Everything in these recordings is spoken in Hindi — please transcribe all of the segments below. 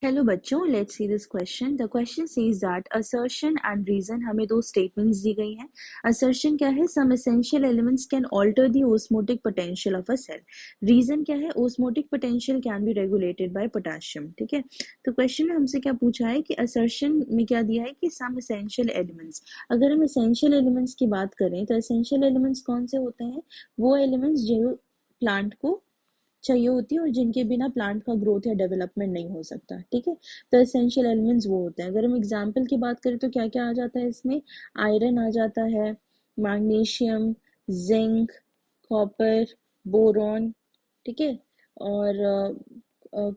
हेलो बच्चों, let's see this question. The question says that assertion and reason, हमें दो स्टेटमेंट्स दी गई हैं। असर्शन क्या है? Some essential elements can alter the osmotic potential of a cell. Reason क्या है? Osmotic potential can be regulated by potassium. ठीक है, तो क्वेश्चन में हमसे क्या पूछा है कि असर्शन में क्या दिया है कि सम एसेंशियल एलिमेंट्स। अगर हम एसेंशियल एलिमेंट्स की बात करें तो एसेंशियल एलिमेंट्स कौन से होते हैं? वो एलिमेंट्स जो प्लांट को चाहिए होती है और जिनके बिना प्लांट का ग्रोथ या डेवलपमेंट नहीं हो सकता। ठीक है, तो एसेंशियल एलिमेंट्स वो होते हैं। अगर हम एग्जांपल की बात करें तो क्या क्या आ जाता है इसमें? आयरन आ जाता है, मैग्नीशियम, जिंक, कॉपर, बोरॉन। ठीक है, और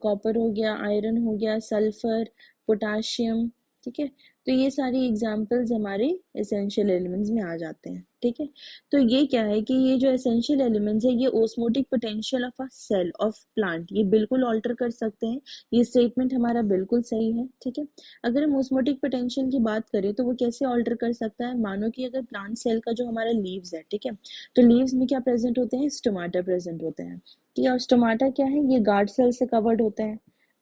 कॉपर हो गया, आयरन हो गया, सल्फर, पोटाशियम। ठीक है, तो ये सारी एग्जांपल्स हमारे एसेंशियल एलिमेंट्स में आ जाते हैं। ठीक है, तो ये क्या है कि ये जो एसेंशियल एलिमेंट्स है ये osmotic potential of a cell of plant ये बिल्कुल ऑल्टर कर सकते हैं। ये स्टेटमेंट हमारा बिल्कुल सही है। ठीक है, अगर हम ओस्मोटिक पोटेंशियल की बात करें तो वो कैसे ऑल्टर कर सकता है? मानो कि अगर प्लांट सेल का जो हमारा लीव्स है, ठीक है, तो लीव्स में क्या प्रेजेंट होते हैं? स्टोमाटा प्रेजेंट होते हैं। ठीक है, और स्टोमाटा क्या है? ये गार्ड सेल से कवर्ड होते हैं,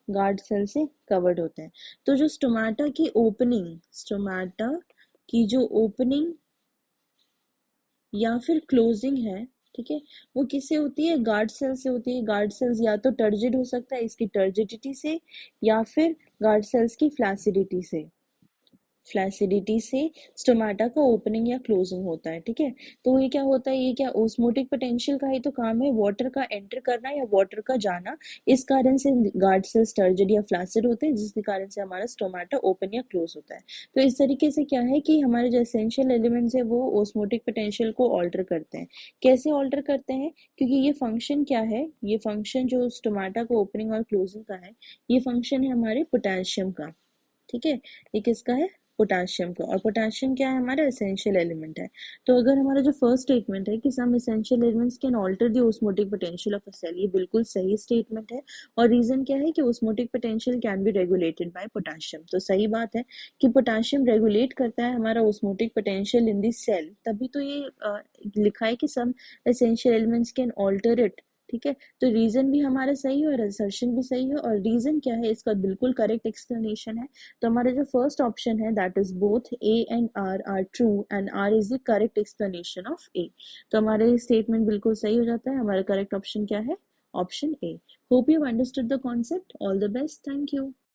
गार्ड सेल से कवर्ड होते हैं। तो जो स्टोमाटा की ओपनिंग, स्टोमाटा की जो ओपनिंग या फिर क्लोजिंग है, ठीक है, वो किससे होती है? गार्ड सेल से होती है। गार्ड सेल्स या तो टर्जिड हो सकता है इसकी टर्जिडिटी से, या फिर गार्ड सेल्स की फ्लैसिडिटी से। फ्लैसिडिटी से स्टोमाटा का ओपनिंग या क्लोजिंग होता है। ठीक है, तो ये क्या होता है? ये क्या ओस्मोटिक पोटेंशियल का ही तो काम है, वाटर का एंटर करना या वाटर का जाना। इस कारण से गार्ड सेल्स टर्जिड या फ्लैसिड होते हैं, जिसके कारण से हमारा स्टोमाटा ओपन या क्लोज होता है। तो इस तरीके से क्या है कि हमारे जो एसेंशियल एलिमेंट्स है वो ओस्मोटिक पोटेंशियल को ऑल्टर करते हैं। कैसे ऑल्टर करते हैं? क्योंकि ये फंक्शन क्या है? ये फंक्शन जो स्टोमाटा को ओपनिंग और क्लोजिंग का है, ये फंक्शन है हमारे पोटेशियम का। ठीक है, ये किसका है? पोटेशियम का। और पोटेशियम क्या है? हमारा एसेंशियल एलिमेंट है। तो अगर हमारा जो फर्स्ट स्टेटमेंट है कि some essential elements can alter the osmotic potential of a cell, ये बिल्कुल सही स्टेटमेंट है। और रीजन क्या है कि osmotic potential can be regulated by potassium. तो सही बात है कि पोटेशियम रेगुलेट करता है हमारा osmotic potential in the cell, तभी तो ये लिखा है कि some essential elements can alter it. ठीक है, तो रीजन भी हमारा सही है और असर्शन भी सही है। और रीजन क्या है इसका बिल्कुल करेक्ट एक्सप्लेनेशन है। तो हमारा जो फर्स्ट ऑप्शन है that is both A and R true and R is the correct explanation of A. तो हमारे स्टेटमेंट बिल्कुल सही हो जाता है। हमारा करेक्ट ऑप्शन क्या है? Option A. Hope you understood the concept. All the best, thank you.